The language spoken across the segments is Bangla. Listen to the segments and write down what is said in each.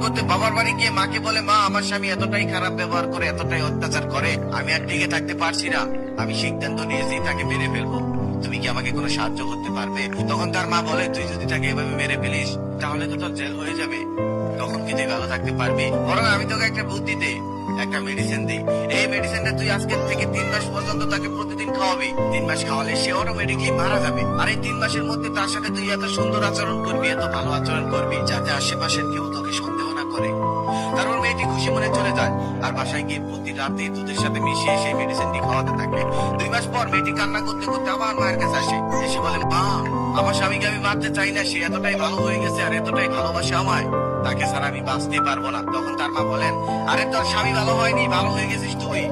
করতে বাবার বাড়ি গিয়ে মাকে বলে, মা আমার স্বামী এতটাই খারাপ ব্যবহার করে, এতটাই অত্যাচার করে, আমি আর টিকে থাকতে পারছি না, আমি সিদ্ধান্ত নিয়েছি তাকে মেরে ফেলবো, তুমি কি আমাকে কোনো সাহায্য করতে পারবে? তখন তার মা বলে, তুই যদি তাকে এভাবে মেরে ফেলিস তাহলে তো তোর জেল হয়ে যাবে, তখন কি তুই ভালো থাকতে পারবি? বরং আমি তোকে একটা বুদ্ধি দেই, একটা মেডিসিন দিই। এই মেডিসিনটা তুই আজকের থেকে 3 মাস পর্যন্ত তাকে প্রতিদিন খাওয়াবি। 3 মাস খাওয়ালে সে অটোমেটিকলি মারা যাবে। আর এই 3 মাসের মধ্যে তার সাথে তুই এত সুন্দর আচরণ করবি, এত ভালো আচরণ করবি, যাতে আশেপাশের কেউ তোকে সন্দেহ না করে। তারপর মেয়েটি খুশি মনে চলে যায় আর বাসায় গিয়ে প্রতি রাতে দুধের সাথে মিশিয়ে সেই মেডিসিনটি খাওয়াতে থাকে। 2 মাস পর মেয়েটি কান্না করতে করতে আবার মায়ের কাছে আসে, এসে বলে, মা আমার স্বামীকে আমি মারতে চাই না, সে এতটাই ভালো হয়ে গেছে আর এতটাই ভালোবাসে আমায়, তাকে ছাড়া আমি বাঁচতে পারবো না। তখন তার মা বলেন, আরে তোর স্বামী ভালো হয়নি, ভালো হয়ে গেছিস তুই।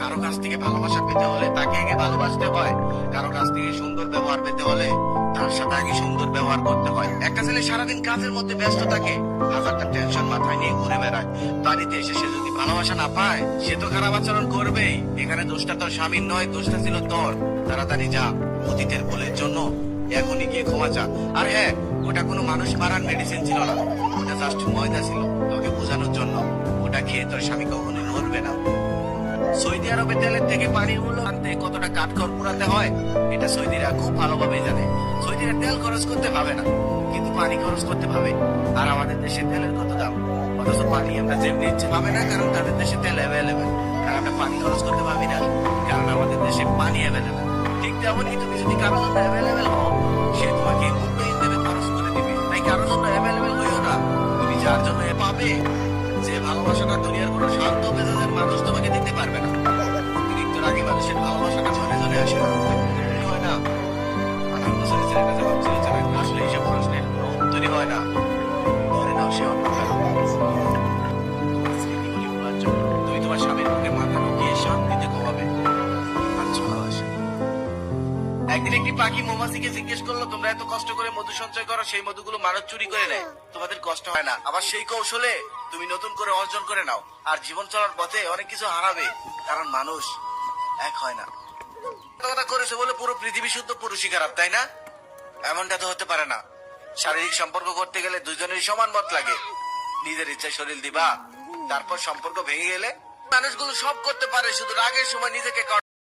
কারো কাছ থেকে ভালোবাসা পেতে হলে তাকে আগে ভালোবাসতে হয়, কারো কাছ থেকে সুন্দর ব্যবহার পেতে হলে তার সাথে আগে সুন্দর ব্যবহার করতে হয়। একটা ছেলে সারাদিন কাজের মধ্যে ব্যস্ত থাকে, হাজারটা টেনশন মাথায় নিয়ে ঘুরে বেড়ায়, বাড়িতে এসে সে যদি ভালোবাসা না পায় সে তো খারাপ আচরণ করবেই। এখানে দোষটা তোর স্বামীর নয়, দোষটা ছিল তোর। তাড়াতাড়ি যা, অতীতের ভুলের জন্য এখনই গিয়ে ক্ষমা চা। আর হ্যাঁ, ওটা কোনো মানুষ মারার মেডিসিন ছিল না, ওটা জাস্ট ময়দা ছিল তোকে বোঝানোর জন্য। ওটা খেয়ে তোর স্বামী কখনোই মরবে না। সৌদি আরবের তেলের থেকে পানির মূল্য আনতে কতটা কাঠখড় পোড়াতে হয় এটা সৌদিরা খুব ভালোভাবে জানে। সৌদিরা তেল খরচ করতে পাবে না, কিন্তু পানি খরচ করতে পাবে। আর আমাদের দেশে তেলের কত দাম, অথচ পানি আমরা যেমনি ইচ্ছে পাবে না, কারণ তাদের দেশে তেল অ্যাভেলেবেল। আর আমরা পানি খরচ করতে পাবি না, কারণ আমাদের দেশে পানি অ্যাভেলেবেল। ঠিক তেমনই তুমি যদি কারোর জন্য অ্যাভেলেবেল হও, সে তোমাকে মূল্যহীন দেবে, খরচ করে দিবে। তাই কারোর জন্য অ্যাভেলেবেল হইও না, তুমি যার জন্য পাবে। যে ভালোবাসাটা দুনিয়ার কোনো শান্ত মেজাজের মানুষ তোমাকে দিতে পারবে না। অতিরিক্ত রাগী মানুষের ভালোবাসাটা ঝরে ঝরে আসে না, হয় না। আমি বছরের ছেলেটা যে ভাবছিল যে আসলে এইসব প্রশ্নের কোনো উত্তরই হয় না, ধরে নাও সে অন্য কারো। স্মৃতিগুলি ভোলার জন্য তুমি তোমার স্বামীর মুখে মাথা ঢুকিয়ে শান্তিতে ঘুমাবে আর চলা আসে। একদিন একটি পাখি মৌমাছিকে জিজ্ঞেস করলো, তোমরা এত কষ্ট করে মধু সঞ্চয় করো, সেই মধুগুলো মানুষ চুরি করে নেয়, তোমাদের কষ্ট হয় না? আবার সেই কৌশলে তুমি নতুন করে অর্জন করে নাও, আর জীবন চলার পথে অনেক কিছু হারাবে, কারণ মানুষ এক হয় না। কথা করেছে বলে পুরো পৃথিবী শুদ্ধ পুরুষই খারাপ, তাই না? এমনটা তো হতে পারে না। শারীরিক সম্পর্ক করতে গেলে দুজনেরই সমান মত লাগে। নিজের ইচ্ছায় শরীর দিবা, তারপর সম্পর্ক ভেঙে গেলে মানুষগুলো সব করতে পারে, শুধু রাগের সময় নিজেকে